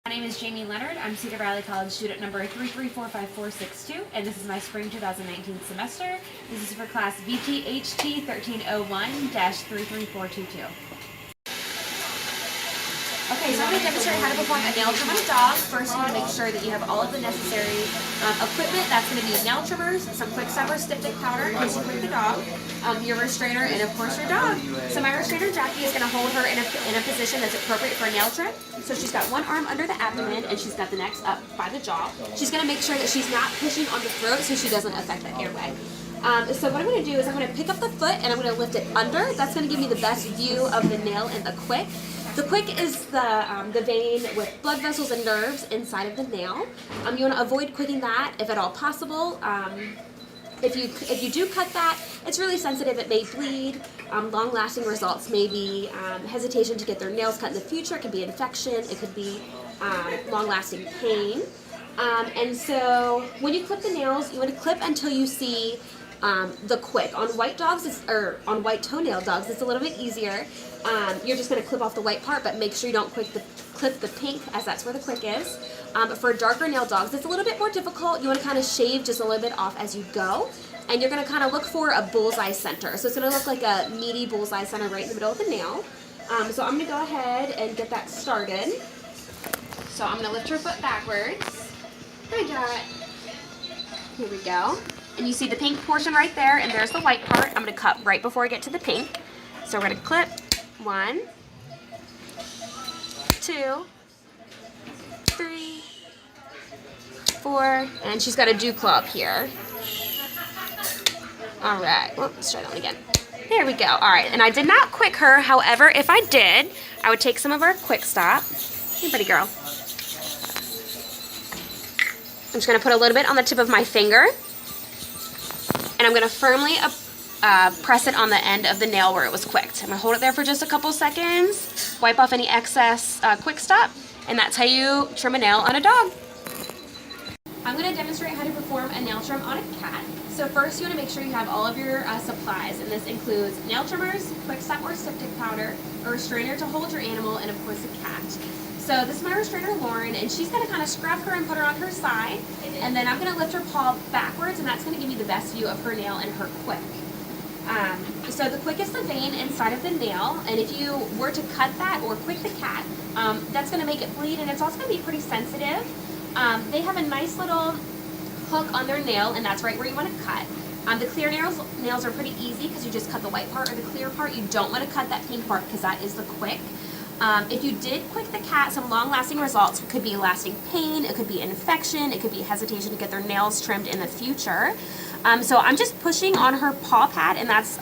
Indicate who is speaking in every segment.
Speaker 1: My name is Jamie Leonard. I'm Cedar Valley College student number 3345462, and this is my spring 2019 semester. This is for class VTHT 1301-33422. Okay, so I'm going to demonstrate how to perform a nail trim on a dog. First, you want to make sure that you have all of the necessary equipment. That's going to be nail trimmers, some quick stop or stiff stick powder in case you prick the dog, your restrainer, and of course your dog. So my restrainer, Jackie, is going to hold her in a position that's appropriate for a nail trim. So she's got one arm under the abdomen and she's got the next up by the jaw. She's going to make sure that she's not pushing on the throat so she doesn't affect the airway. So what I'm going to do is I'm going to pick up the foot and I'm going to lift it under. That's going to give me the best view of the nail and the quick. The quick is the vein with blood vessels and nerves inside of the nail. You want to avoid quicking that if at all possible. If you do cut that, it's really sensitive. It may bleed. Long-lasting results may be hesitation to get their nails cut in the future. It could be infection. It could be long-lasting pain. And so when you clip the nails, you want to clip until you see the quick. On white dogs, or on white toenail dogs, it's a little bit easier. You're just going to clip off the white part, but make sure you don't clip the pink, as that's where the quick is. For darker nail dogs, it's a little bit more difficult. You want to kind of shave just a little bit off as you go, and you're going to kind of look for a bullseye center. So it's going to look like a meaty bullseye center right in the middle of the nail. So I'm going to go ahead and get that started. So I'm going to lift her foot backwards. Hi, Dot. Here we go. And you see the pink portion right there, and there's the white part. I'm going to cut right before I get to the pink. So we're going to clip 1, 2, 3, 4, and she's got a dew claw up here. All right, well, let's try that one again. There we go. All right, and I did not quick her. However, if I did, I would take some of our quick stop. Hey, buddy girl. I'm just going to put a little bit on the tip of my finger, and I'm going to firmly press it on the end of the nail where it was quicked. I'm going to hold it there for just a couple seconds, wipe off any excess quick stop, and that's how you trim a nail on a dog. I'm going to demonstrate how to perform a nail trim on a cat. So first, you want to make sure you have all of your supplies, and this includes nail trimmers, quick stop or stiff stick powder, a restrainer to hold your animal, and of course a cat. So this is my restrainer, Lauren, and she's going to kind of scrub her and put her on her side, and then I'm going to lift her paw backwards, and that's going to give me the best view of her nail and her quick. So the quick is the vein inside of the nail, and if you were to cut that or quick the cat, that's going to make it bleed, and it's also going to be pretty sensitive. They have a nice little hook on their nail, and that's right where you want to cut. The clear nails are pretty easy because you just cut the white part or the clear part. You don't want to cut that pink part because that is the quick. If you did quick the cat, some long-lasting results could be lasting pain, it could be infection, it could be hesitation to get their nails trimmed in the future. So I'm just pushing on her paw pad, and that's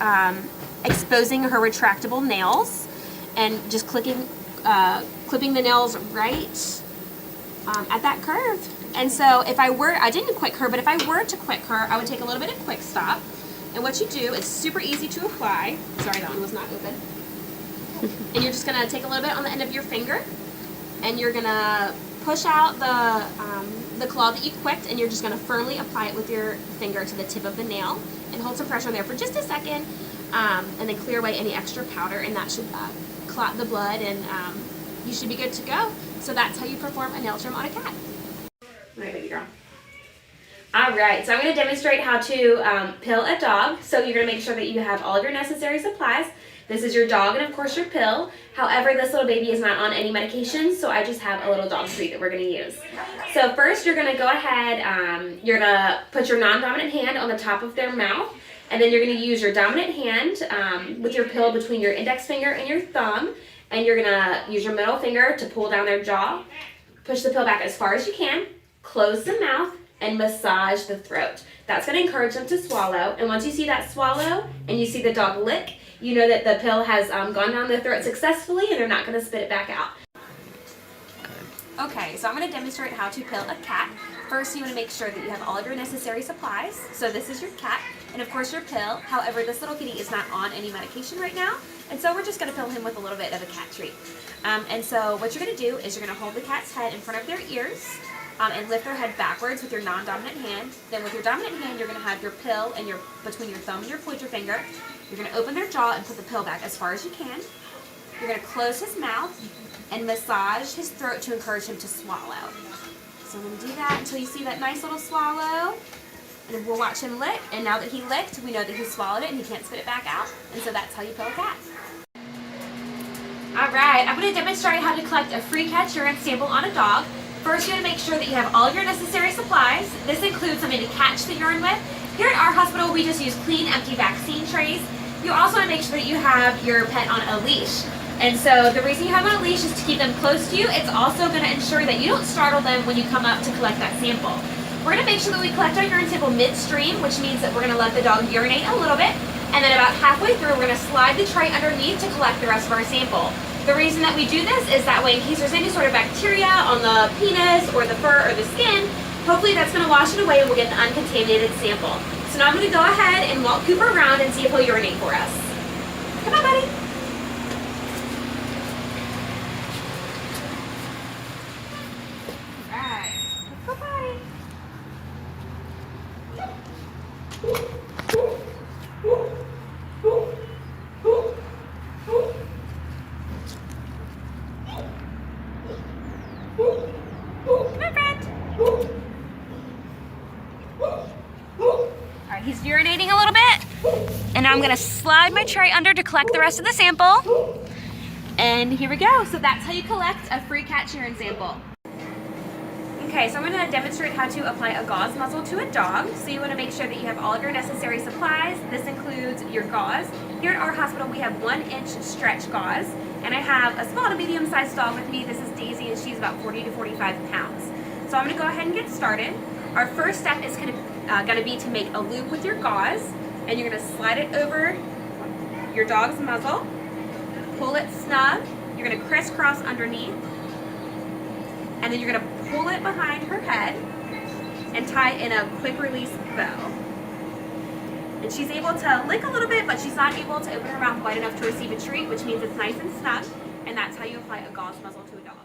Speaker 1: exposing her retractable nails, and just clipping the nails right at that curve. And so if I didn't quick her, but if I were to quick her, I would take a little bit of quick stop. And what you do, it's super easy to apply. Sorry, that one was not open. And you're just going to take a little bit on the end of your finger, and you're going to push out the claw that you quicked, and you're just going to firmly apply it with your finger to the tip of the nail, and hold some pressure on there for just a second, and then clear away any extra powder, and that should clot the blood, and you should be good to go. So that's how you perform a nail trim on a cat. All right, baby girl. All right, so I'm going to demonstrate how to pill a dog. So you're going to make sure that you have all of your necessary supplies. This is your dog and of course your pill. However, this little baby is not on any medications, so I just have a little dog treat that we're going to use. So first you're going to go ahead, you're going to put your non-dominant hand on the top of their mouth, and then you're going to use your dominant hand with your pill between your index finger and your thumb, and you're going to use your middle finger to pull down their jaw, push the pill back as far as you can, close the mouth, and massage the throat. That's going to encourage them to swallow, and once you see that swallow and you see the dog lick, you know that the pill has gone down the throat successfully, and they're not going to spit it back out. Okay, so I'm going to demonstrate how to pill a cat. First, you want to make sure that you have all of your necessary supplies. So this is your cat, and of course your pill. However, this little kitty is not on any medication right now, and so we're just going to pill him with a little bit of a cat treat. And so what you're going to do is you're going to hold the cat's head in front of their ears, and lift their head backwards with your non-dominant hand. Then with your dominant hand, you're going to have your pill and between your thumb and your pointer finger. You're going to open their jaw and put the pill back as far as you can. You're going to close his mouth, and massage his throat to encourage him to swallow. So I'm going to do that until you see that nice little swallow. And we'll watch him lick, and now that he licked, we know that he swallowed it and he can't spit it back out. And so that's how you pill a cat. Alright, I'm going to demonstrate how to collect a free catch urine sample on a dog. First, you're going to make sure that you have all your necessary supplies. This includes something to catch the urine with. Here at our hospital, we just use clean, empty vaccine trays. You also want to make sure that you have your pet on a leash. And so the reason you have on a leash is to keep them close to you. It's also going to ensure that you don't startle them when you come up to collect that sample. We're going to make sure that we collect our urine sample midstream, which means that we're going to let the dog urinate a little bit. And then about halfway through, we're going to slide the tray underneath to collect the rest of our sample. The reason that we do this is that way in case there's any sort of bacteria on the penis or the fur or the skin, hopefully that's going to wash it away and we'll get an uncontaminated sample. So now I'm going to go ahead and walk Cooper around and see if he'll urinate for us. Come on, buddy. All right, let's go potty. He's urinating a little bit, and now I'm going to slide my tray under to collect the rest of the sample. And here we go. So that's how you collect a free cat urine sample. Okay, so I'm going to demonstrate how to apply a gauze muzzle to a dog. So you want to make sure that you have all of your necessary supplies. This includes your gauze. Here at our hospital, we have 1-inch stretch gauze, and I have a small to medium-sized dog with me. This is Daisy, and she's about 40 to 45 pounds. So I'm going to go ahead and get started. Our first step is going to be to make a loop with your gauze, and you're going to slide it over your dog's muzzle, pull it snug, you're going to crisscross underneath, and then you're going to pull it behind her head and tie it in a quick release bow. And she's able to lick a little bit, but she's not able to open her mouth wide enough to receive a treat, which means it's nice and snug, and that's how you apply a gauze muzzle to a dog.